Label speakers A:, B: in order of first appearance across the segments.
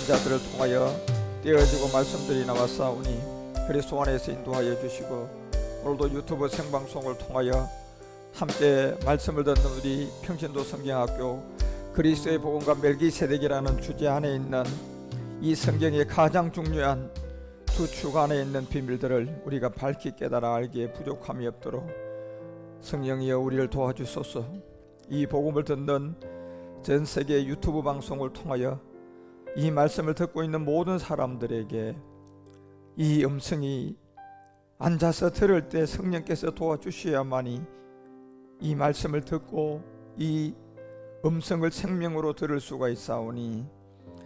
A: 자들을 통하여 떼어지고 말씀들이 나왔사오니 그리스도 안에서 인도하여 주시고, 오늘도 유튜브 생방송을 통하여 함께 말씀을 듣는 우리 평신도 성경학교 그리스도의 복음과 멜기세덱이라는 주제 안에 있는 이 성경의 가장 중요한 두 축 안에 있는 비밀들을 우리가 밝히 깨달아 알기에 부족함이 없도록 성령이여 우리를 도와주소서. 이 복음을 듣는 전 세계 유튜브 방송을 통하여 이 말씀을 듣고 있는 모든 사람들에게 이 음성이 앉아서 들을 때 성령께서 도와주셔야만이 이 말씀을 듣고 이 음성을 생명으로 들을 수가 있사오니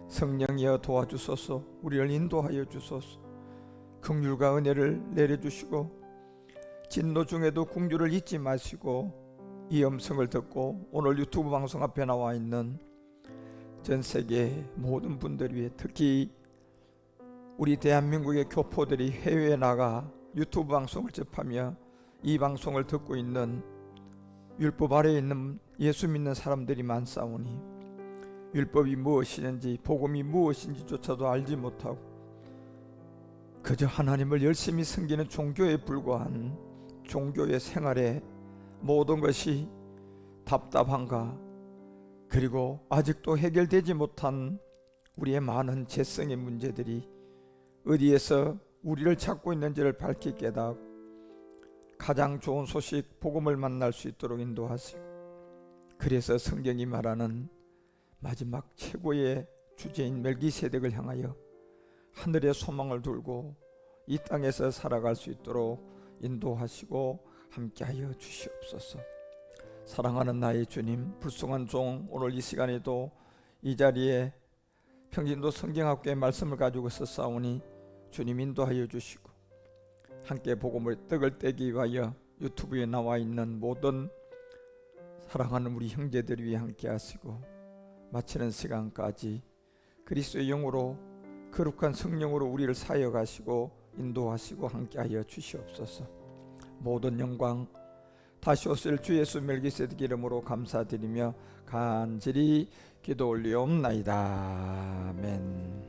A: 성령이여 도와주소서. 우리를 인도하여 주소서. 긍휼과 은혜를 내려주시고 진노 중에도 긍휼을 잊지 마시고 이 음성을 듣고 오늘 유튜브 방송 앞에 나와 있는 전 세계 모든 분들 위해, 특히 우리 대한민국의 교포들이 해외에 나가 유튜브 방송을 접하며 이 방송을 듣고 있는 율법 아래에 있는 예수 믿는 사람들이 많사오니 율법이 무엇이든지 복음이 무엇인지조차도 알지 못하고 그저 하나님을 열심히 섬기는 종교에 불과한 종교의 생활에 모든 것이 답답한가, 그리고 아직도 해결되지 못한 우리의 많은 죄성의 문제들이 어디에서 우리를 찾고 있는지를 밝히 깨닫고 가장 좋은 소식 복음을 만날 수 있도록 인도하시고, 그래서 성경이 말하는 마지막 최고의 주제인 멜기세덱을 향하여 하늘의 소망을 두고 이 땅에서 살아갈 수 있도록 인도하시고 함께하여 주시옵소서. 사랑하는 나의 주님, 불쌍한 종 오늘 이 시간에도 이 자리에 평신도 성경학교의 말씀을 가지고 서싸우니 주님 인도하여 주시고, 함께 복음의 떡을 떼기 위하여 유튜브에 나와 있는 모든 사랑하는 우리 형제들 위해 함께 하시고, 마치는 시간까지 그리스도의 영으로 거룩한 성령으로 우리를 사역하시고 인도하시고 함께하여 주시옵소서. 모든 영광 다시 오실 주 예수 멜기세덱 이름으로 감사드리며 간절히 기도 올리옵나이다. 아멘.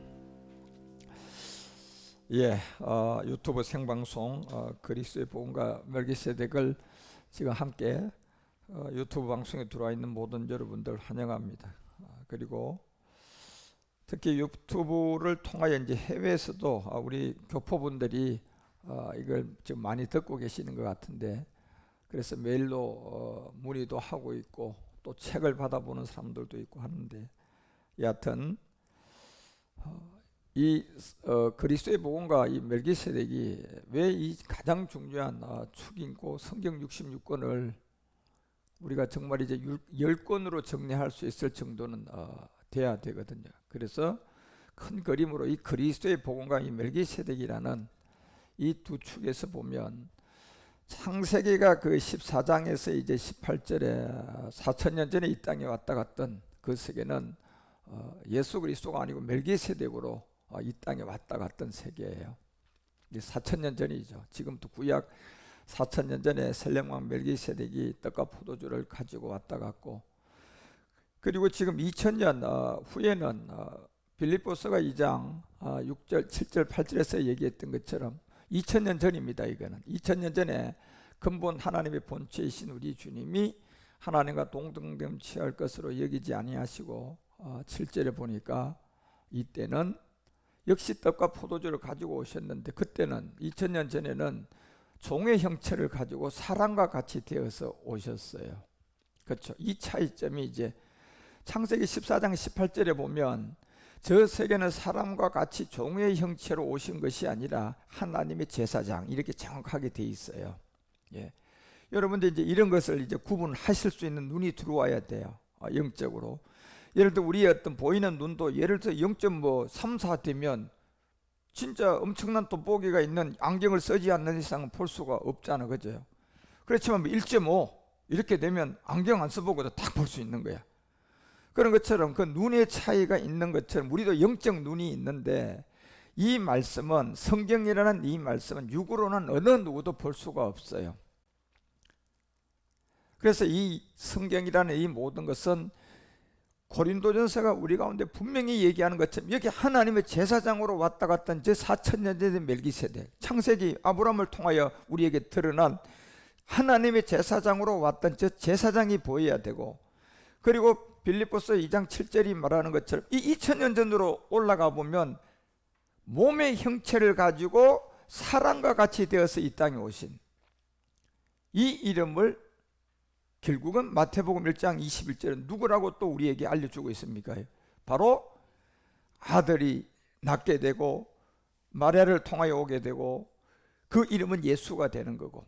A: 유튜브 생방송 그리스도의 복음과 멜기세덱을 지금 함께 유튜브 방송에 들어와 있는 모든 여러분들 환영합니다. 그리고 특히 유튜브를 통하여 이제 해외에서도 우리 교포분들이 이걸 지금 많이 듣고 계시는 것 같은데, 그래서 메일로 문의도 하고 있고 또 책을 받아보는 사람들도 있고 하는데, 여하튼 이 그리스도의 복음과 이 멜기세덱이 왜 이 가장 중요한 축이고 성경 66권을 우리가 정말 이제 10권으로 정리할 수 있을 정도는 돼야 되거든요. 그래서 큰 그림으로 이 그리스도의 복음과 이 멜기세덱이라는 이 두 축에서 보면, 창세기가 그 14장에서 이제 18절에 4000년 전에 이 땅에 왔다 갔던 그 세계는 예수 그리스도가 아니고 멜기세덱으로 이 땅에 왔다 갔던 세계예요. 이제 4000년 전이죠. 지금도 구약 4000년 전에 셀렘왕 멜기세덱이 떡과 포도주를 가지고 왔다 갔고, 그리고 지금 2000년 후에는 빌립보서가 2장 6절 7절 8절에서 얘기했던 것처럼 2000년 전입니다. 이거는 2000년 전에 근본 하나님의 본체이신 우리 주님이 하나님과 동등됨 취할 것으로 여기지 아니하시고 7절에 보니까 이때는 역시 떡과 포도주를 가지고 오셨는데, 그때는 2000년 전에는 종의 형체를 가지고 사람과 같이 되어서 오셨어요. 그렇죠. 이 차이점이 이제 창세기 14장 18절에 보면 저 세계는 사람과 같이 종의 형체로 오신 것이 아니라 하나님의 제사장, 이렇게 정확하게 돼 있어요. 여러분들 이제 이런 것을 이제 구분하실 수 있는 눈이 들어와야 돼요. 영적으로. 예를 들어 우리의 어떤 보이는 눈도 예를 들어 0.3, 4 되면 진짜 엄청난 돋보기가 있는 안경을 쓰지 않는 이상은 볼 수가 없잖아, 그죠? 그렇지만 1.5 이렇게 되면 안경 안 써보고도 딱 볼 수 있는 거야. 그런 것처럼 그 눈의 차이가 있는 것처럼 우리도 영적 눈이 있는데, 이 말씀은, 성경이라는 이 말씀은 육으로는 어느 누구도 볼 수가 없어요. 그래서 이 성경이라는 이 모든 것은 고린도전서가 우리 가운데 분명히 얘기하는 것처럼 여기 하나님의 제사장으로 왔다 갔던 저 4,000년 전의 멜기세덱, 창세기 아브라함을 통하여 우리에게 드러난 하나님의 제사장으로 왔던 저 제사장이 보여야 되고, 그리고 빌립보서 2장 7절이 말하는 것처럼 이 2000년 전으로 올라가 보면 몸의 형체를 가지고 사람과 같이 되어서 이 땅에 오신 이 이름을 결국은 마태복음 1장 21절은 누구라고 또 우리에게 알려주고 있습니까? 바로 아들이 낳게 되고 마리아를 통하여 오게 되고 그 이름은 예수가 되는 거고,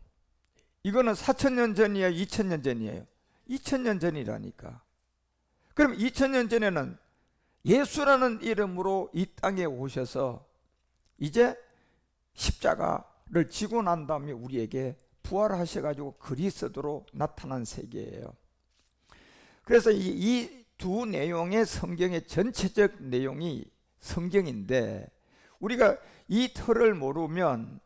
A: 이거는 4,000년 전이에요, 2,000년 전이에요? 2,000년 전이라니까. 그럼 2,000년 전에는 예수라는 이름으로 이 땅에 오셔서 이제 십자가를 지고 난 다음에 우리에게 부활하셔가지고 그리스도로 나타난 세계예요. 그래서 이 두 내용의 성경의 전체적 내용이 성경인데, 우리가 이 틀을 모르면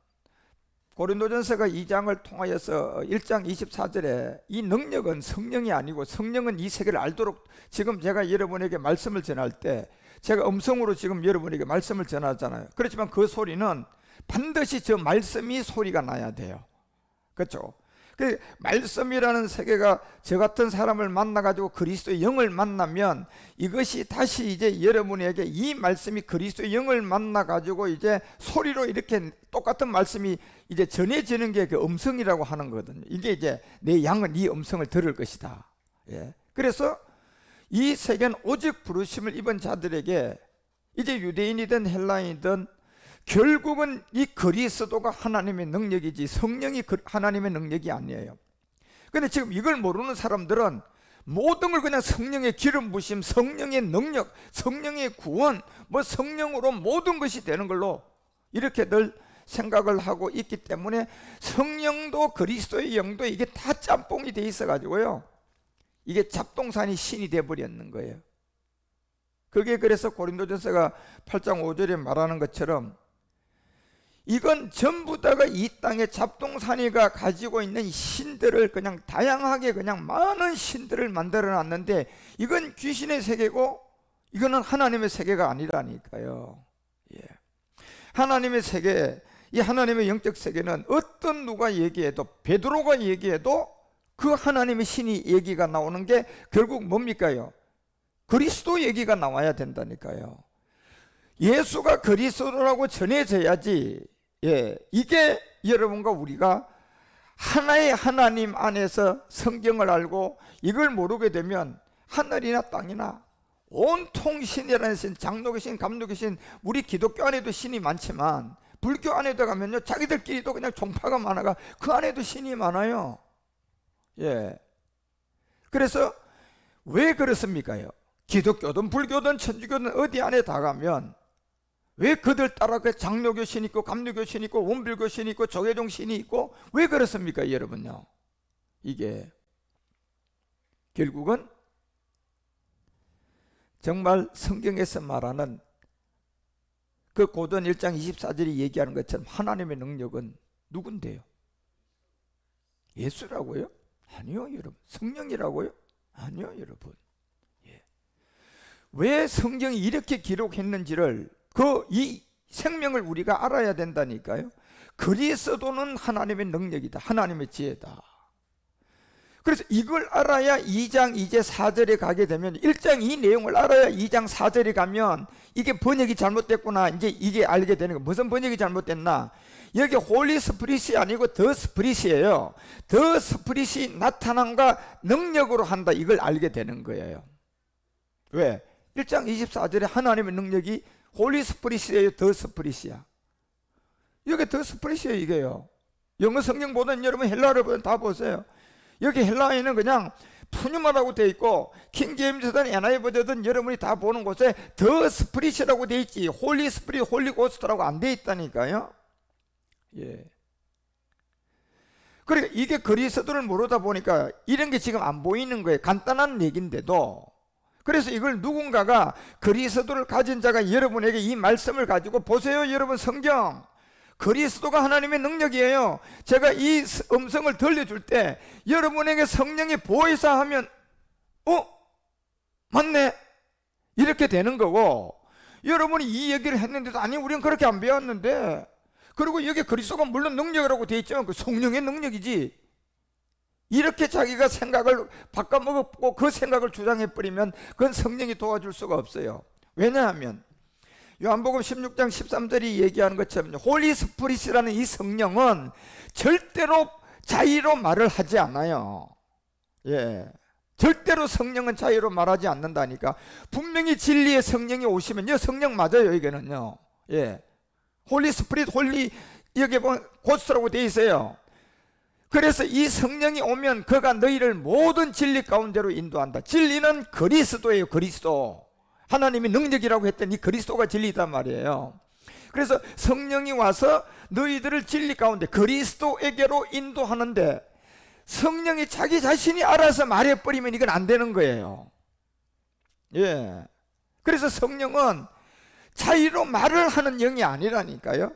A: 고린도전서가 2장을 통하여서 1장 24절에 이 능력은 성령이 아니고 성령은 이 세계를 알도록, 지금 제가 여러분에게 말씀을 전할 때 제가 음성으로 지금 여러분에게 말씀을 전하잖아요. 그렇지만 그 소리는 반드시 저 말씀이 소리가 나야 돼요. 그렇죠? 그 말씀이라는 세계가 저 같은 사람을 만나가지고 그리스도의 영을 만나면 이것이 다시 이제 여러분에게 이 말씀이 그리스도의 영을 만나가지고 이제 소리로 이렇게 똑같은 말씀이 이제 전해지는 게 그 음성이라고 하는 거거든요. 이게 이제 내 양은 이 음성을 들을 것이다. 예. 그래서 이 세계는 오직 부르심을 입은 자들에게, 이제 유대인이든 헬라인이든 결국은 이 그리스도가 하나님의 능력이지 성령이 하나님의 능력이 아니에요. 근데 지금 이걸 모르는 사람들은 모든 걸 그냥 성령의 기름 부심, 성령의 능력, 성령의 구원, 뭐 성령으로 모든 것이 되는 걸로 이렇게 늘 생각을 하고 있기 때문에 성령도 그리스도의 영도 이게 다 짬뽕이 돼 있어 가지고요, 이게 잡동사니 신이 돼 버렸는 거예요. 그게 그래서 고린도전서가 8장 5절에 말하는 것처럼 이건 전부 다가 이 땅의 잡동사니가 가지고 있는 신들을 그냥 다양하게 그냥 많은 신들을 만들어 놨는데, 이건 귀신의 세계고 이거는 하나님의 세계가 아니라니까요. 예. 하나님의 세계, 이 하나님의 영적 세계는 어떤 누가 얘기해도, 베드로가 얘기해도 그 하나님의 신이 얘기가 나오는 게 결국 뭡니까요? 그리스도 얘기가 나와야 된다니까요. 예수가 그리스도라고 전해져야지. 예, 이게 여러분과 우리가 하나의 하나님 안에서 성경을 알고 이걸 모르게 되면 하늘이나 땅이나 온통 신이라는 신, 장로교 신, 감로교 신, 우리 기독교 안에도 신이 많지만 불교 안에도 가면요 자기들끼리도 그냥 종파가 많아가 그 안에도 신이 많아요. 예. 그래서 왜 그렇습니까요? 기독교든 불교든 천주교든 어디 안에 다 가면 왜 그들 따라 그 장로교 신 있고 감로교 신 있고 원불교 신 있고 조계종 신이 있고 왜 그렇습니까 여러분요? 이게 결국은 정말 성경에서 말하는 그 고전 1장 24절이 얘기하는 것처럼 하나님의 능력은 누군데요? 예수라고요? 아니요 여러분. 성령이라고요? 아니요 여러분. 예. 왜 성경이 이렇게 기록했는지를 이 생명을 우리가 알아야 된다니까요. 그리스도는 하나님의 능력이다, 하나님의 지혜다. 그래서 이걸 알아야 2장 이제 4절에 가게 되면 1장 이 내용을 알아야 2장 4절에 가면 이게 번역이 잘못됐구나 이제 알게 되는 거예요. 무슨 번역이 잘못됐나? 여기 홀리 스피릿이 아니고 더 스피릿이에요. 더 스피릿이 나타남과 능력으로 한다, 이걸 알게 되는 거예요. 왜? 1장 24절에 하나님의 능력이 홀리 스피릿이에요, 더 스피릿이야? 이게 더 스피릿이에요, 이게요. 영어 성경보다는 여러분 헬라어를 보면 다 보세요. 여기 헬라어에는 그냥 푸뉴마라고 되어 있고 킹제임스든 NIV든 여러분이 다 보는 곳에 더 스피릿이라고 되어 있지 홀리 스피릿, 홀리 고스트라고 안 되어 있다니까요. 예. 그러니까 이게 그리스도를 모르다 보니까 이런 게 지금 안 보이는 거예요. 간단한 얘기인데도. 그래서 이걸 누군가가 그리스도를 가진 자가 여러분에게 이 말씀을 가지고 보세요 여러분, 성경 그리스도가 하나님의 능력이에요. 제가 이 음성을 들려줄 때 여러분에게 성령이 보이사 하면 맞네 이렇게 되는 거고, 여러분이 이 얘기를 했는데도 아니 우리는 그렇게 안 배웠는데, 그리고 여기 그리스도가 물론 능력이라고 되어 있지만 그 성령의 능력이지, 이렇게 자기가 생각을 바꿔먹고 그 생각을 주장해버리면 그건 성령이 도와줄 수가 없어요. 왜냐하면 요한복음 16장 13절이 얘기하는 것처럼 홀리 스피릿이라는 이 성령은 절대로 자의로 말을 하지 않아요. 예, 절대로 성령은 자의로 말하지 않는다니까. 분명히 진리의 성령이 오시면요, 성령 맞아요. 이게는요, 예, 홀리 스피릿, 홀리, 여기 보면 고스트라고 되어 있어요. 그래서 이 성령이 오면 그가 너희를 모든 진리 가운데로 인도한다. 진리는 그리스도예요. 그리스도, 하나님이 능력이라고 했던 이 그리스도가 진리단 말이에요. 그래서 성령이 와서 너희들을 진리 가운데 그리스도에게로 인도하는데, 성령이 자기 자신이 알아서 말해버리면 이건 안 되는 거예요. 예, 그래서 성령은 자의로 말을 하는 영이 아니라니까요.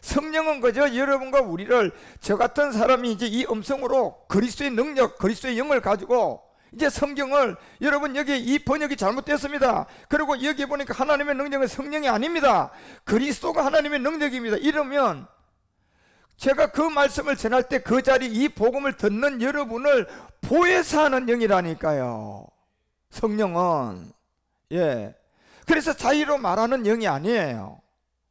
A: 성령은 그저 여러분과 우리를, 저 같은 사람이 이제 이 음성으로 그리스도의 능력, 그리스도의 영을 가지고 이제 성경을, 여러분 여기 이 번역이 잘못됐습니다, 그리고 여기 보니까 하나님의 능력은 성령이 아닙니다, 그리스도가 하나님의 능력입니다, 이러면 제가 그 말씀을 전할 때 그 자리, 이 복음을 듣는 여러분을 보혜사 하는 영이라니까요, 성령은. 예, 그래서 자의로 말하는 영이 아니에요.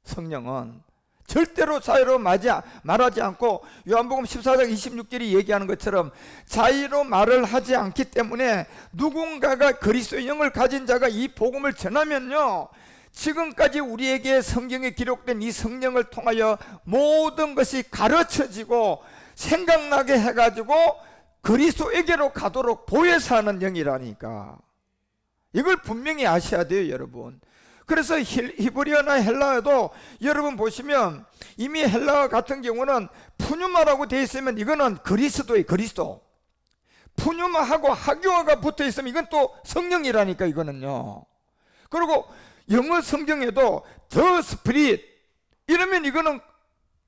A: 성령은 절대로 자의로 말하지 않고, 요한복음 14장 26절이 얘기하는 것처럼 자의로 말을 하지 않기 때문에, 누군가가 그리스도의 영을 가진 자가 이 복음을 전하면요, 지금까지 우리에게 성경에 기록된 이 성령을 통하여 모든 것이 가르쳐지고 생각나게 해가지고 그리스도에게로 가도록 보혜사 하는 영이라니까. 이걸 분명히 아셔야 돼요, 여러분. 그래서 히브리어나 헬라어도 여러분 보시면 이미 헬라어 같은 경우는 푸뉴마라고 되어 있으면 이거는 그리스도예요, 그리스도. 푸뉴마하고 하교어가 붙어 있으면 이건 또 성령이라니까, 이거는요. 그리고 영어 성경에도 the spirit 이러면 이거는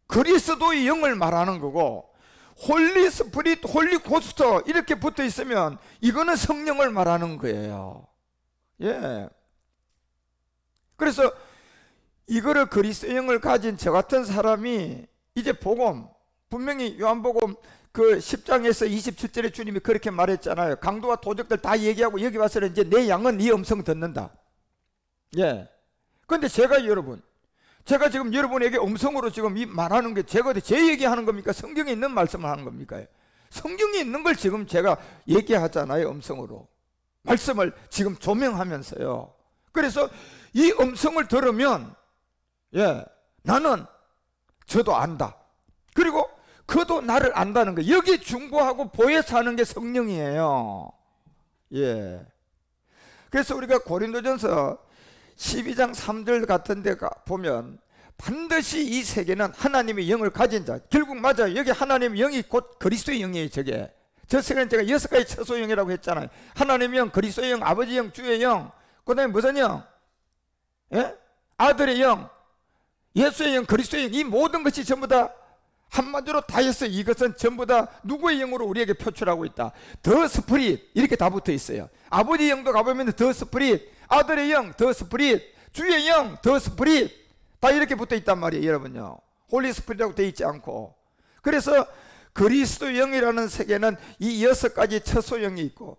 A: 그리스도의 영을 말하는 거고, 홀리 스피릿, 홀리 고스트 이렇게 붙어 있으면 이거는 성령을 말하는 거예요. 예. 그래서 이거를 그리스도의 영을 가진 저 같은 사람이 이제 복음, 분명히 요한복음 그 10장에서 27절에 주님이 그렇게 말했잖아요. 강도와 도적들 다 얘기하고 여기 와서는 이제 내 양은 네 음성 듣는다. 예. 근데 제가 지금 여러분에게 음성으로 지금 이 말하는 게 제가 제 얘기하는 겁니까? 성경에 있는 말씀을 하는 겁니까? 성경에 있는 걸 지금 제가 얘기하잖아요, 음성으로. 말씀을 지금 조명하면서요. 그래서 이 음성을 들으면, 예, 나는 저도 안다. 그리고 그도 나를 안다는 거. 여기 중보하고 보혜사 하는 게 성령이에요. 예. 그래서 우리가 고린도전서 12장 3절 같은 데 보면 반드시 이 세계는 하나님의 영을 가진 자, 결국 맞아요. 여기 하나님의 영이 곧 그리스도의 영이에요. 저게 저 세계는 제가 6가지 처소영이라고 했잖아요. 하나님의 영, 그리스도의 영, 아버지의 영, 주의 영, 그 다음에 무슨 영? 예? 아들의 영, 예수의 영, 그리스도의 영. 이 모든 것이 전부 다 한마디로 다 했어요. 이것은 전부 다 누구의 영으로 우리에게 표출하고 있다? 더 스피릿 이렇게 다 붙어 있어요. 아버지의 영도 가보면 더 스피릿, 아들의 영, 더 스피릿, 주의 영, 더 스피릿 다 이렇게 붙어 있단 말이에요, 여러분요. 홀리 스피릿이라고 되어 있지 않고. 그래서 그리스도 영이라는 세계는 이 6가지 처소영이 있고,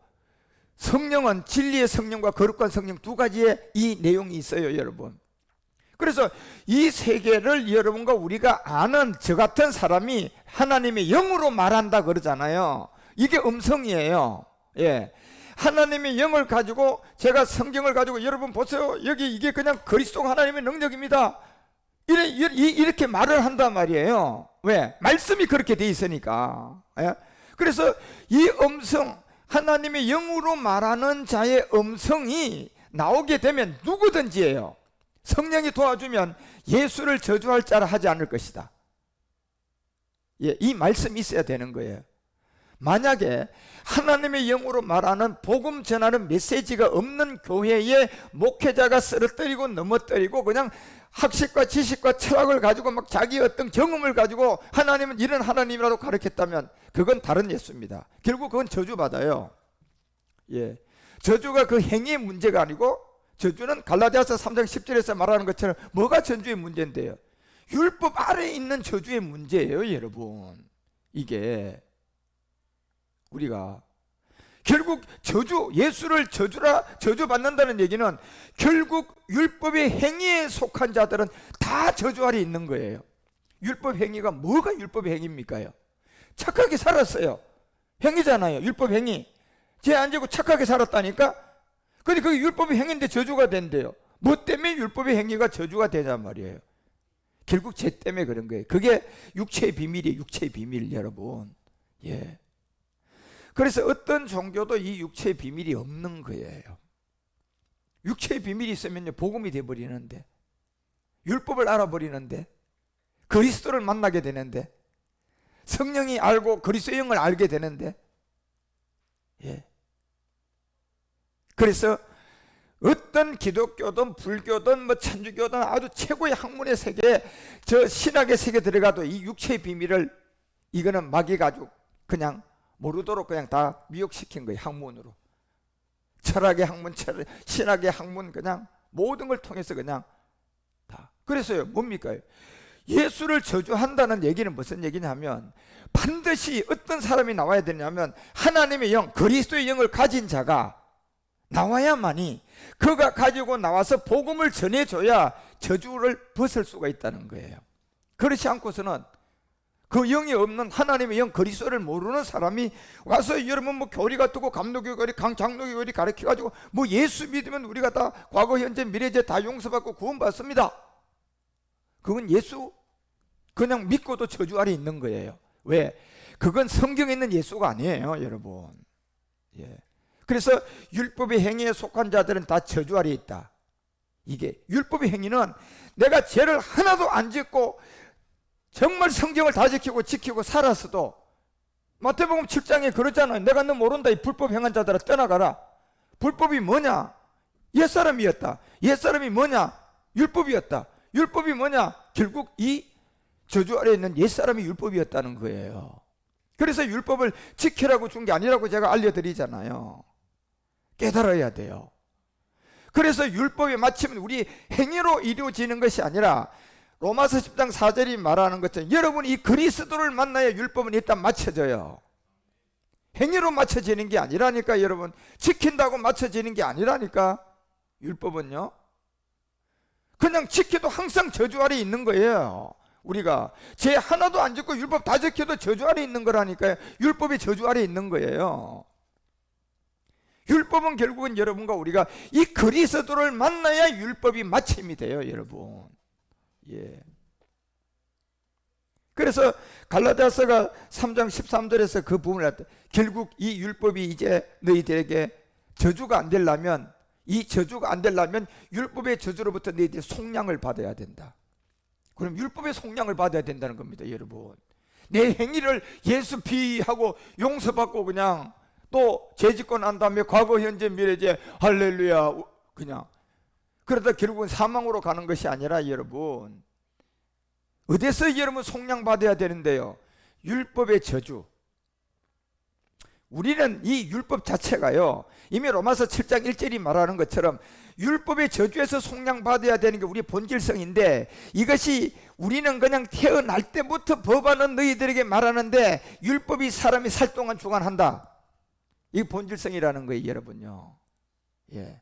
A: 성령은 진리의 성령과 거룩한 성령 두 가지의 이 내용이 있어요, 여러분. 그래서 이 세계를 여러분과 우리가 아는 저 같은 사람이 하나님의 영으로 말한다 그러잖아요. 이게 음성이에요. 예. 하나님의 영을 가지고, 제가 성경을 가지고 여러분 보세요, 여기 이게 그냥 그리스도가 하나님의 능력입니다, 이렇게 말을 한단 말이에요. 왜? 말씀이 그렇게 돼 있으니까. 예? 그래서 이 음성, 하나님의 영으로 말하는 자의 음성이 나오게 되면 누구든지예요, 성령이 도와주면 예수를 저주할 자라 하지 않을 것이다. 예, 이 말씀이 있어야 되는 거예요. 만약에 하나님의 영으로 말하는 복음 전하는 메시지가 없는 교회에 목회자가 쓰러뜨리고 넘어뜨리고 그냥 학식과 지식과 철학을 가지고 막 자기 어떤 경험을 가지고 하나님은 이런 하나님이라도 가르쳤다면 그건 다른 예수입니다. 결국 그건 저주받아요. 예, 저주가 그 행위의 문제가 아니고 저주는 갈라디아서 3장 10절에서 말하는 것처럼 뭐가 저주의 문제인데요? 율법 아래에 있는 저주의 문제예요, 여러분. 이게 우리가 결국 예수를 저주받는다는 얘기는 결국 율법의 행위에 속한 자들은 다 저주 아래 있는 거예요. 율법 행위가 뭐가 율법 행위입니까요? 착하게 살았어요. 행위잖아요. 율법 행위. 죄 안 지고 착하게 살았다니까? 근데 그게 율법의 행위인데 저주가 된대요. 뭐 때문에 율법의 행위가 저주가 되냔 말이에요. 결국 죄 때문에 그런 거예요. 그게 육체의 비밀이에요. 육체의 비밀, 여러분. 예. 그래서 어떤 종교도 이 육체의 비밀이 없는 거예요. 육체의 비밀이 있으면요, 복음이 돼버리는데, 율법을 알아버리는데, 그리스도를 만나게 되는데, 성령이 알고 그리스도의 영을 알게 되는데, 예. 그래서 어떤 기독교든 불교든 뭐 천주교든 아주 최고의 학문의 세계에, 저 신학의 세계에 들어가도 이 육체의 비밀을 이거는 마귀가 아주 그냥 모르도록 그냥 다 미혹시킨 거예요. 학문으로. 철학의 학문, 신학의 학문, 그냥 모든 걸 통해서 그냥 다. 그래서요, 뭡니까? 예수를 저주한다는 얘기는 무슨 얘기냐면, 반드시 어떤 사람이 나와야 되냐면 하나님의 영, 그리스도의 영을 가진 자가 나와야만이, 그가 가지고 나와서 복음을 전해줘야 저주를 벗을 수가 있다는 거예요. 그렇지 않고서는 그 영이 없는, 하나님의 영 그리스도를 모르는 사람이 와서 여러분 뭐 교리가 뜨고 감독교리, 장로교리 가르쳐가지고 뭐 예수 믿으면 우리가 다 과거 현재 미래제 다 용서받고 구원받습니다. 그건 예수 그냥 믿고도 저주 아래 있는 거예요. 왜? 그건 성경에 있는 예수가 아니에요, 여러분. 예. 그래서 율법의 행위에 속한 자들은 다 저주 아래 있다. 이게 율법의 행위는 내가 죄를 하나도 안 짓고 정말 성경을 다 지키고 살았어도, 마태복음 7장에 그러잖아요. 내가 너 모른다, 이 불법 행한 자들아 떠나가라. 불법이 뭐냐? 옛사람이었다. 옛사람이 뭐냐? 율법이었다. 율법이 뭐냐? 결국 이 저주 아래에 있는 옛사람이 율법이었다는 거예요. 그래서 율법을 지키라고 준 게 아니라고 제가 알려드리잖아요. 깨달아야 돼요. 그래서 율법이 마침 우리 행위로 이루어지는 것이 아니라 로마서 10장 4절이 말하는 것처럼 여러분이 이 그리스도를 만나야 율법은 일단 맞춰져요. 행위로 맞춰지는 게 아니라니까, 여러분. 지킨다고 맞춰지는 게 아니라니까. 율법은요, 그냥 지켜도 항상 저주 아래 있는 거예요. 우리가 죄 하나도 안 짓고 율법 다 지켜도 저주 아래 있는 거라니까요. 율법이 저주 아래 있는 거예요. 율법은 결국은 여러분과 우리가 이 그리스도를 만나야 율법이 마침이 돼요, 여러분. 예. 그래서 갈라디아서가 3장 13절에서 그 부분을 할 때, 결국 이 율법이 이제 너희들에게 저주가 안 되려면, 이 저주가 안 되려면 율법의 저주로부터 너희들이 속량을 받아야 된다. 그럼 율법의 속량을 받아야 된다는 겁니다, 여러분. 내 행위를 예수 피하고 용서받고 그냥 또 죄짓고 난 다음에 과거 현재 미래제 할렐루야 그냥 그러다 결국은 사망으로 가는 것이 아니라, 여러분, 어디서 여러분 속량 받아야 되는데요? 율법의 저주. 우리는 이 율법 자체가요, 이미 로마서 7장 1절이 말하는 것처럼 율법의 저주에서 속량 받아야 되는 게 우리의 본질성인데, 이것이 우리는 그냥 태어날 때부터 법안은 너희들에게 말하는데 율법이 사람이 살 동안 주관한다. 이게 본질성이라는 거예요, 여러분요. 예.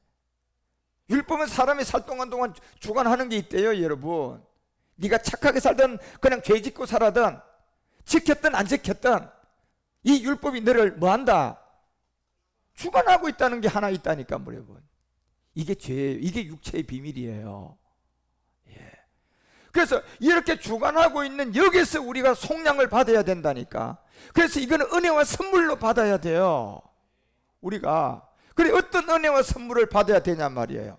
A: 율법은 사람이 살 동안 주관하는 게 있대요, 여러분. 네가 착하게 살든 그냥 죄 짓고 살아든 지켰든 안 지켰든 이 율법이 너를 뭐한다? 주관하고 있다는 게 하나 있다니까, 여러분. 이게 죄예요. 이게 육체의 비밀이에요. 예. 그래서 이렇게 주관하고 있는 여기서 우리가 속량을 받아야 된다니까. 그래서 이거는 은혜와 선물로 받아야 돼요, 우리가. 그래, 어떤 은혜와 선물을 받아야 되냐 말이에요.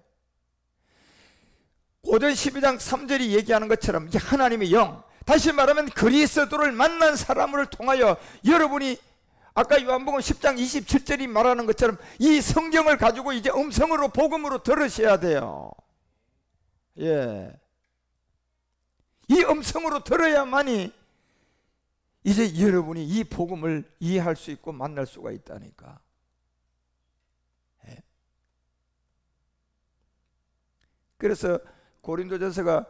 A: 고전 12장 3절이 얘기하는 것처럼 이제 하나님의 영, 다시 말하면 그리스도를 만난 사람을 통하여 여러분이 아까 요한복음 10장 27절이 말하는 것처럼 이 성경을 가지고 이제 음성으로 복음으로 들으셔야 돼요. 예. 이 음성으로 들어야만이 이제 여러분이 이 복음을 이해할 수 있고 만날 수가 있다니까. 예. 그래서 고린도전서가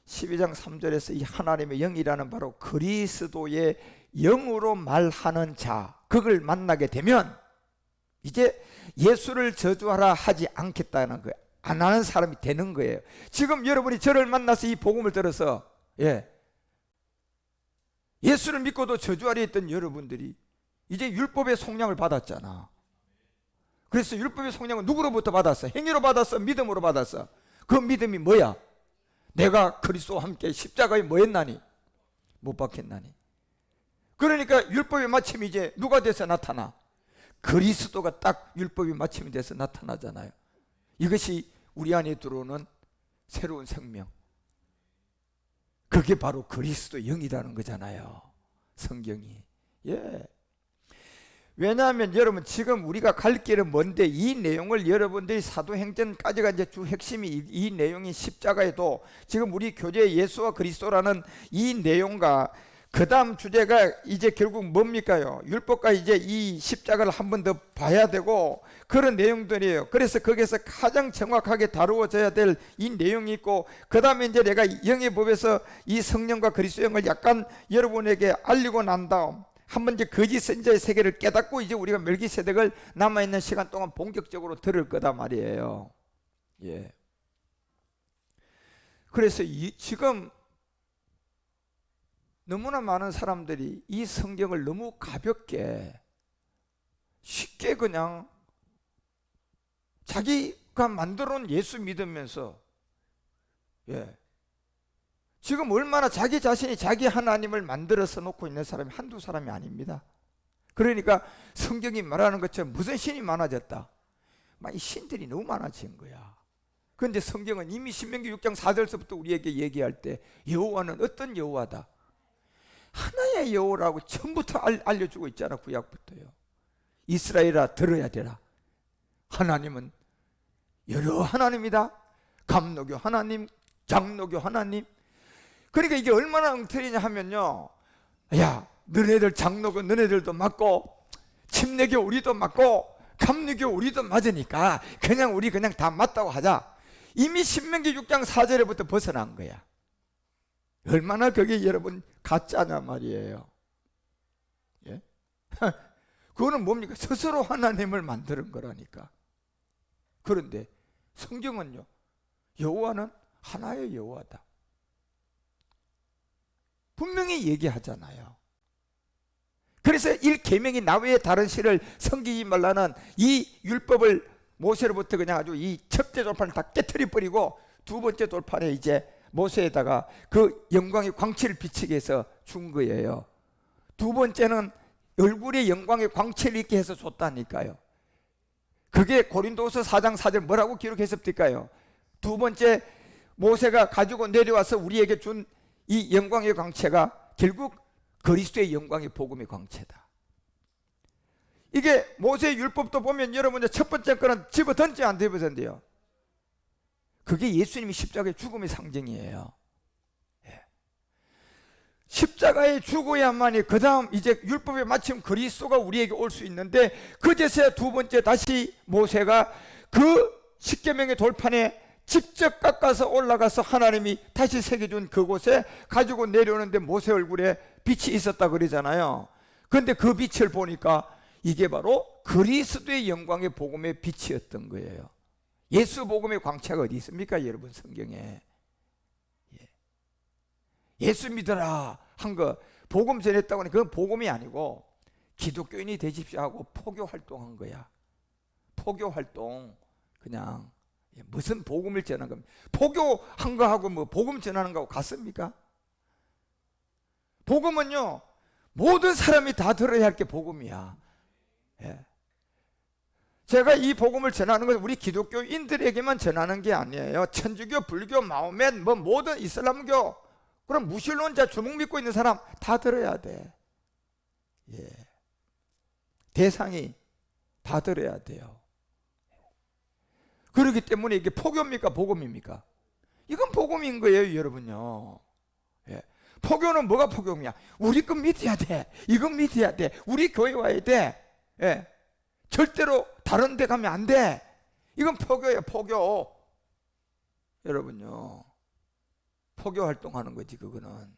A: 12장 3절에서 이 하나님의 영이라는 바로 그리스도의 영으로 말하는 자, 그걸 만나게 되면 이제 예수를 저주하라 하지 않겠다는 거예요. 안 하는 사람이 되는 거예요. 지금 여러분이 저를 만나서 이 복음을 들어서 예수를 믿고도 저주하려 했던 여러분들이 이제 율법의 속량을 받았잖아. 그래서 율법의 속량은 누구로부터 받았어? 행위로 받았어? 믿음으로 받았어? 그 믿음이 뭐야? 내가 그리스도와 함께 십자가에 뭐 했나니? 못 박혔나니. 그러니까 율법의 마침이 이제 누가 돼서 나타나? 그리스도가 딱 율법의 마침이 돼서 나타나잖아요. 이것이 우리 안에 들어오는 새로운 생명, 그게 바로 그리스도 영이라는 거잖아요. 성경이. 왜냐하면 여러분 지금 우리가 갈 길은 먼데 이 내용을 여러분들이 사도행전까지가 이제 주 핵심이 이 내용이 십자가에도 지금 우리 교제의 예수와 그리스도라는 이 내용과 그 다음 주제가 이제 결국 뭡니까요? 율법과 이제 이 십자가를 한 번 더 봐야 되고 그런 내용들이에요. 그래서 거기에서 가장 정확하게 다루어져야 될 이 내용이 있고, 그 다음에 이제 내가 영의 법에서 이 성령과 그리스도 영을 약간 여러분에게 알리고 난 다음 한번 이제 거짓 선지자의 세계를 깨닫고 이제 우리가 멜기세덱을 남아있는 시간 동안 본격적으로 들을 거다 말이에요. 그래서 지금 너무나 많은 사람들이 이 성경을 너무 가볍게 쉽게 그냥 자기가 만들어 놓은 예수 믿으면서 지금 얼마나 자기 자신이 자기 하나님을 만들어서 놓고 있는 사람이 한두 사람이 아닙니다. 그러니까 성경이 말하는 것처럼 무슨 신이 많아졌다? 이 신들이 너무 많아진 거야. 그런데 성경은 이미 신명기 6장 4절서부터 우리에게 얘기할 때 여호와는 어떤 여호와다? 하나의 여호라고 처음부터 알려주고 있잖아. 구약부터요. 이스라엘아 들어야 되라. 하나님은 여러 하나님이다. 감노교 하나님, 장노교 하나님. 그러니까 이게 얼마나 엉터리냐 하면요, 야 너네들 장노교 너네들도 맞고 침례교 우리도 맞고 감리교 우리도 맞으니까 그냥 우리 그냥 다 맞다고 하자. 이미 신명기 6장 4절에부터 벗어난 거야. 얼마나 그게 여러분 가짜냐 말이에요. 그거는 뭡니까? 스스로 하나님을 만드는 거라니까. 그런데 성경은요, 여호와는 하나의 여호와다 분명히 얘기하잖아요. 그래서 1계명이 나 외에 다른 신을 섬기지 말라는 이 율법을 모세로부터 그냥 아주 이 첫째 돌판을 다 깨트려 버리고 두 번째 돌판에 이제 모세에다가 그 영광의 광채를 비치게 해서 준 거예요. 두 번째는 얼굴에 영광의 광채를 있게 해서 줬다니까요. 그게 고린도서 4장 4절 뭐라고 기록했습니까요? 두 번째 모세가 가지고 내려와서 우리에게 준 이 영광의 광채가 결국 그리스도의 영광의 복음의 광채다. 이게 모세의 율법도 보면 여러분들 첫 번째 거는 집어 던지 안 집어 던져요. 그게 예수님이 십자가의 죽음의 상징이에요. 십자가에 죽어야만이 그 다음 이제 율법에 마침 그리스도가 우리에게 올 수 있는데, 그제서야 두 번째 다시 모세가 그 십계명의 돌판에 직접 깎아서 올라가서 하나님이 다시 새겨준 그곳에 가지고 내려오는데 모세 얼굴에 빛이 있었다 그러잖아요. 그런데 그 빛을 보니까 이게 바로 그리스도의 영광의 복음의 빛이었던 거예요. 예수 복음의 광채가 어디 있습니까 여러분? 성경에 예수 믿어라 한 거 복음 전했다고 하니 그건 복음이 아니고 기독교인이 되십시오 하고 포교 활동한 거야. 포교 활동. 그냥 무슨 복음을 전한 겁니까? 포교한 거하고 뭐 복음 전하는 거하고 같습니까? 복음은요 모든 사람이 다 들어야 할 게 복음이야. 제가 이 복음을 전하는 것은 우리 기독교인들에게만 전하는 게 아니에요. 천주교, 불교, 마호멧, 뭐 모든 이슬람교, 그럼 무신론자, 주목 믿고 있는 사람 다 들어야 돼. 대상이 다 들어야 돼요. 그렇기 때문에 이게 포교입니까? 복음입니까? 이건 복음인 거예요, 여러분요. 포교는 뭐가 포교냐? 우리 거 믿어야 돼. 이건 믿어야 돼. 우리 교회 와야 돼. 절대로 다른 데 가면 안 돼. 이건 포교예요, 포교. 여러분요, 포교 활동하는 거지. 그거는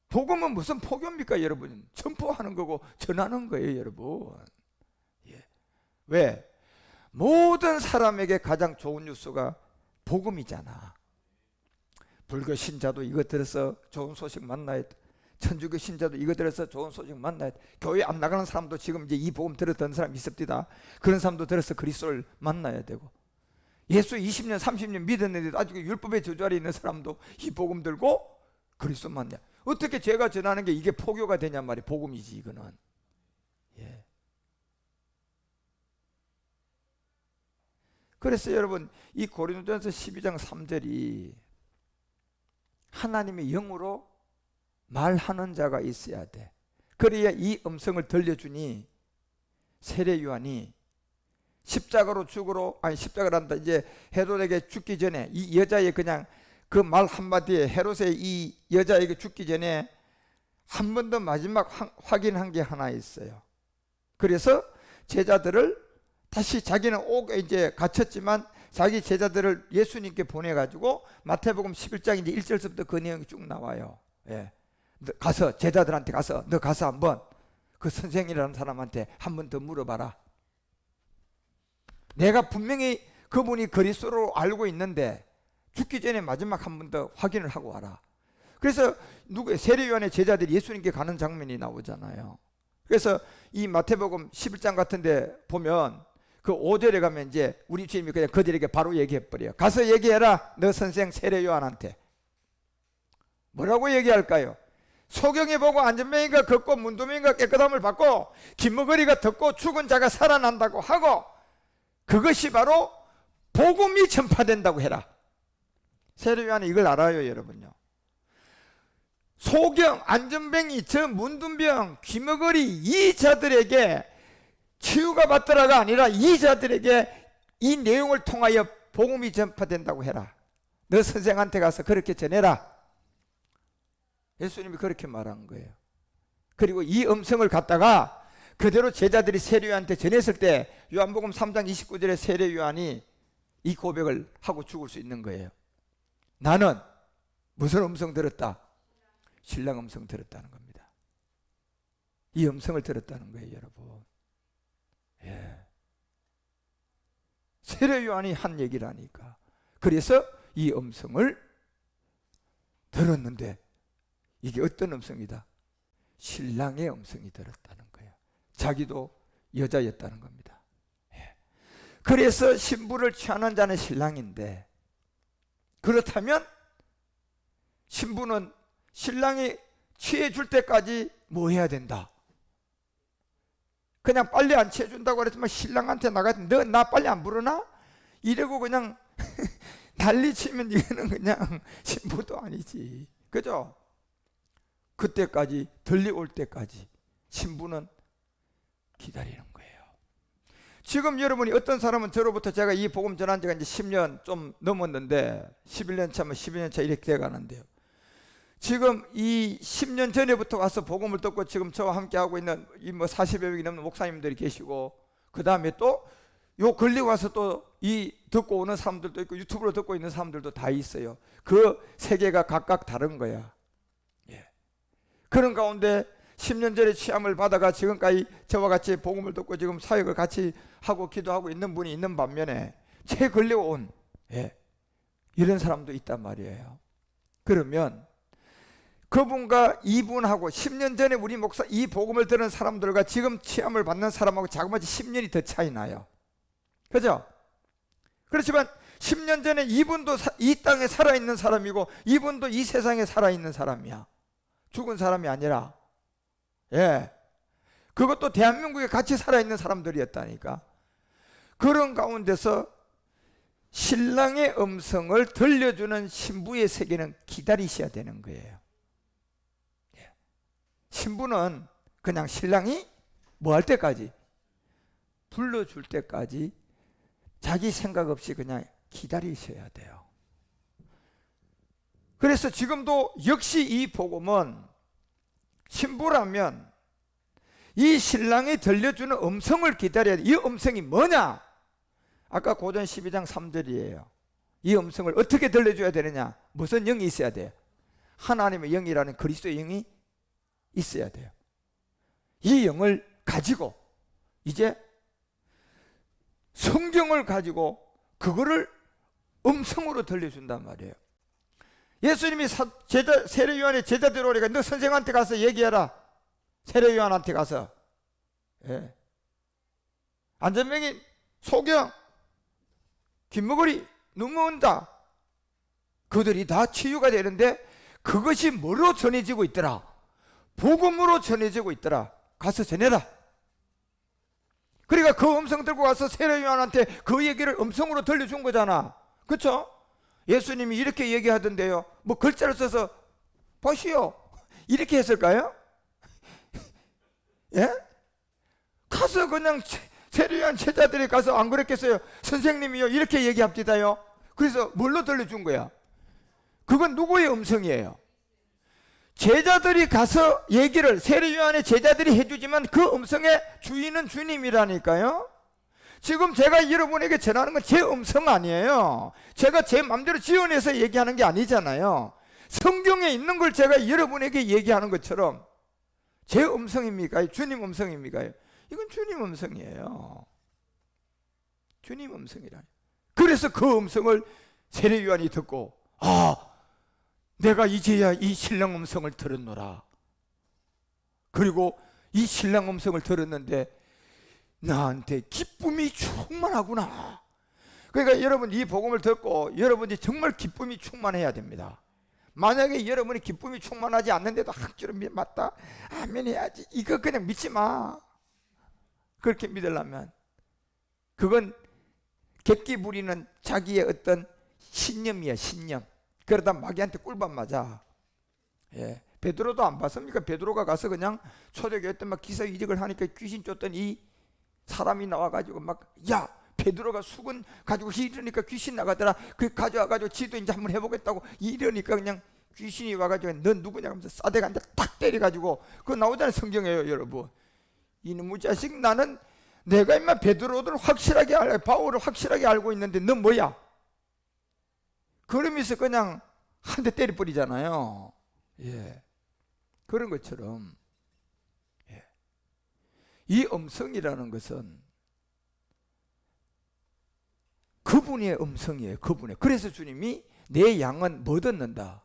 A: 복음은 무슨 포교입니까? 여러분, 전포하는 거고 전하는 거예요. 여러분, 예. 왜? 모든 사람에게 가장 좋은 뉴스가 복음이잖아. 불교 신자도 이거 들어서 좋은 소식 만나야 돼. 천주교 신자도 이거 들어서 좋은 소식 만나야 돼. 교회 안 나가는 사람도 지금 이제 이 복음 들었던 사람 있습니다. 그런 사람도 들어서 그리스도를 만나야 되고, 예수 20년 30년 믿었는데도 아직 율법의 저주 아래 있는 사람도 이 복음 들고 그리스도 만나. 어떻게 제가 전하는 게 이게 포교가 되냔 말이에요. 복음이지 이거는. 예. 그래서 여러분, 이 고린도전서 12장 3절이 하나님의 영으로 말하는 자가 있어야 돼. 그래야 이 음성을 들려주니 세례 요한이 십자가로 죽으러, 아니 십자가란다, 이제 헤롯에게 죽기 전에 이 여자의 그냥 그 말 한마디에 헤롯의 이 여자에게 죽기 전에 한 번 더 마지막 확인한 게 하나 있어요. 그래서 제자들을 다시, 자기는 이제 갇혔지만 자기 제자들을 예수님께 보내가지고 마태복음 11장 이제 1절부터 그 내용이 쭉 나와요. 예. 가서 제자들한테 가서 너 가서 한번 그 선생이라는 사람한테 한 번 더 물어봐라. 내가 분명히 그분이 그리스도로 알고 있는데 죽기 전에 마지막 한 번 더 확인을 하고 와라. 그래서 세례 요한의 제자들이 예수님께 가는 장면이 나오잖아요. 그래서 이 마태복음 11장 같은데 보면 그 5절에 가면 이제 우리 주님이 그냥 그들에게 바로 얘기해버려요. 가서 얘기해라. 너 선생 세례 요한한테. 뭐라고 얘기할까요? 소경이 보고 안전병이가 걷고 문둥이가 깨끗함을 받고 긴머거리가 듣고 죽은 자가 살아난다고 하고, 그것이 바로 복음이 전파된다고 해라. 세례 요한이 이걸 알아요. 여러분요, 소경, 안전병이, 저 문둥병, 귀머거리 이 자들에게 치유가 받더라가 아니라 이 자들에게 이 내용을 통하여 복음이 전파된다고 해라. 너 선생한테 가서 그렇게 전해라. 예수님이 그렇게 말한 거예요. 그리고 이 음성을 갖다가 그대로 제자들이 세례 요한한테 전했을 때 요한복음 3장 29절에 세례 요한이 이 고백을 하고 죽을 수 있는 거예요. 나는 무슨 음성 들었다? 신랑 음성 들었다는 겁니다. 이 음성을 들었다는 거예요. 여러분, 예. 세례 요한이 한 얘기라니까. 그래서 이 음성을 들었는데 이게 어떤 음성이다? 신랑의 음성이 들었다는 거예요. 자기도 여자였다는 겁니다. 예. 그래서 신부를 취하는 자는 신랑인데, 그렇다면 신부는 신랑이 취해 줄 때까지 뭐 해야 된다? 그냥 빨리 안 취해 준다고 그랬지만 신랑한테 나가서 너 나 빨리 안 부르나? 이러고 그냥 난리 치면 이거는 그냥 신부도 아니지. 그죠? 그때까지 들려올 때까지 신부는 기다리는 거예요. 지금 여러분이, 어떤 사람은 저로부터, 제가 이 복음 전한 지가 이제 10년 좀 넘었는데 11년 차면 12년 차 이렇게 돼 가는데요. 지금 이 10년 전에부터 와서 복음을 듣고 지금 저와 함께 하고 있는 이 뭐 40여 명이 넘는 목사님들이 계시고, 그 다음에 또 요 걸리고 와서 또 이 듣고 오는 사람들도 있고 유튜브로 듣고 있는 사람들도 다 있어요. 그 세계가 각각 다른 거야. 예. 그런 가운데 10년 전에 취함을 받아가 지금까지 저와 같이 복음을 듣고 지금 사역을 같이 하고 기도하고 있는 분이 있는 반면에 채 걸려온, 예, 이런 사람도 있단 말이에요. 그러면 그분과 이분하고 10년 전에 우리 목사 이 복음을 들은 사람들과 지금 취함을 받는 사람하고 자그마치 10년이 더 차이 나요. 그죠? 그렇지만 10년 전에 이분도 이 땅에 살아있는 사람이고 이분도 이 세상에 살아있는 사람이야. 죽은 사람이 아니라. 예. 그것도 대한민국에 같이 살아있는 사람들이었다니까. 그런 가운데서 신랑의 음성을 들려주는 신부의 세계는 기다리셔야 되는 거예요. 예. 신부는 그냥 신랑이 뭐 할 때까지, 불러줄 때까지 자기 생각 없이 그냥 기다리셔야 돼요. 그래서 지금도 역시 이 복음은 신부라면 이 신랑이 들려주는 음성을 기다려야 돼. 이 음성이 뭐냐? 아까 고전 12장 3절이에요. 이 음성을 어떻게 들려줘야 되느냐? 무슨 영이 있어야 돼요? 하나님의 영이라는 그리스도의 영이 있어야 돼요. 이 영을 가지고 이제 성경을 가지고 그거를 음성으로 들려준단 말이에요. 예수님이 세례요한의 제자들이 오니까 너 선생한테 가서 얘기해라. 세례요한한테 가서. 예. 안전병인, 소경, 김목걸이, 눈먼 자, 그들이 다 치유가 되는데 그것이 뭐로 전해지고 있더라? 복음으로 전해지고 있더라. 가서 전해라. 그러니까 그 음성 들고 가서 세례요한한테 그 얘기를 음성으로 들려준 거잖아. 그렇죠? 예수님이 이렇게 얘기하던데요. 뭐 글자를 써서 보시오 이렇게 했을까요? 예? 가서 그냥 세례요한 제자들이 가서 안 그랬겠어요? 선생님이요 이렇게 얘기합디다요. 그래서 뭘로 들려준 거야? 그건 누구의 음성이에요? 제자들이 가서 얘기를 세례요한의 제자들이 해주지만 그 음성의 주인은 주님이라니까요. 지금 제가 여러분에게 전하는 건 제 음성 아니에요. 제가 제 마음대로 지어내서 얘기하는 게 아니잖아요. 성경에 있는 걸 제가 여러분에게 얘기하는 것처럼 제 음성입니까? 주님 음성입니까? 이건 주님 음성이에요. 주님 음성이라. 그래서 그 음성을 세례요한이 듣고 내가 이제야 이 신랑 음성을 들었노라. 그리고 이 신랑 음성을 들었는데 나한테 기쁨이 충만하구나. 그러니까 여러분 이 복음을 듣고 여러분이 정말 기쁨이 충만해야 됩니다. 만약에 여러분이 기쁨이 충만하지 않는데도 학주를 맞다 아멘 해야지, 이거 그냥 믿지 마. 그렇게 믿으려면 그건 객기 부리는 자기의 어떤 신념이야, 신념. 그러다 마귀한테 꿀밤 맞아. 예. 베드로도 안 봤습니까? 베드로가 가서 그냥 초대교회 때 막 기사 이직을 하니까 귀신 쫓던 이 사람이 나와가지고 막, 야, 베드로가 수건 가지고 이러니까 귀신 나가더라. 그 가져와가지고 지도 이제 한번 해보겠다고 이러니까 그냥 귀신이 와가지고 넌 누구냐 하면서 싸대가 한 대 탁 때려가지고 그거 나오잖아요, 성경에요, 여러분. 이놈의 자식, 나는 내가 임마 베드로를 확실하게 바울을 확실하게 알고 있는데 넌 뭐야? 그러면서 그냥 한 대 때려버리잖아요. 예. 그런 것처럼 예. 이 음성이라는 것은 그분의 음성이에요. 그분의. 그래서 주님이 내 양은 뭐 듣는다?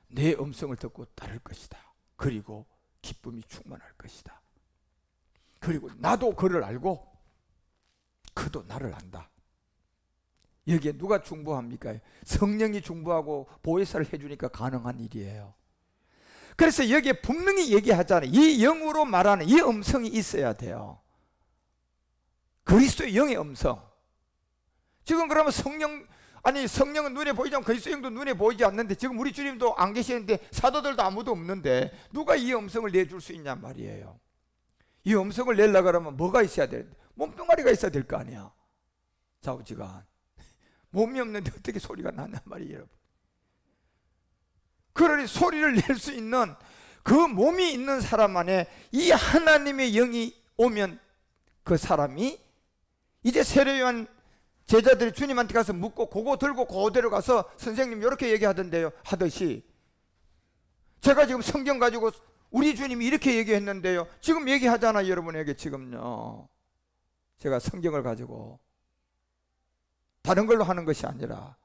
A: 내 음성을 듣고 따를 것이다. 그리고 기쁨이 충만할 것이다. 그리고 나도 그를 알고 그도 나를 안다. 여기에 누가 중보합니까? 성령이 중보하고 보혜사를 해주니까 가능한 일이에요. 그래서 여기에 분명히 얘기하잖아요. 이 영으로 말하는 이 음성이 있어야 돼요. 그리스도의 영의 음성. 지금 그러면 성령은 눈에 보이지만 그리스도의 영도 눈에 보이지 않는데 지금 우리 주님도 안 계시는데 사도들도 아무도 없는데 누가 이 음성을 내줄 수 있냔 말이에요. 이 음성을 내려고 그러면 뭐가 있어야 되는데 몸뚱아리가 있어야 될 거 아니야. 좌우지간 몸이 없는데 어떻게 소리가 나냔 말이에요, 여러분. 그러니 소리를 낼 수 있는 그 몸이 있는 사람 안에 이 하나님의 영이 오면 그 사람이 이제 세례요한 제자들이 주님한테 가서 묻고 그거 들고 그대로 가서 선생님 이렇게 얘기하던데요 하듯이 제가 지금 성경 가지고 우리 주님이 이렇게 얘기했는데요 지금 얘기하잖아요, 여러분에게. 지금요 제가 성경을 가지고 다른 걸로 하는 것이 아니라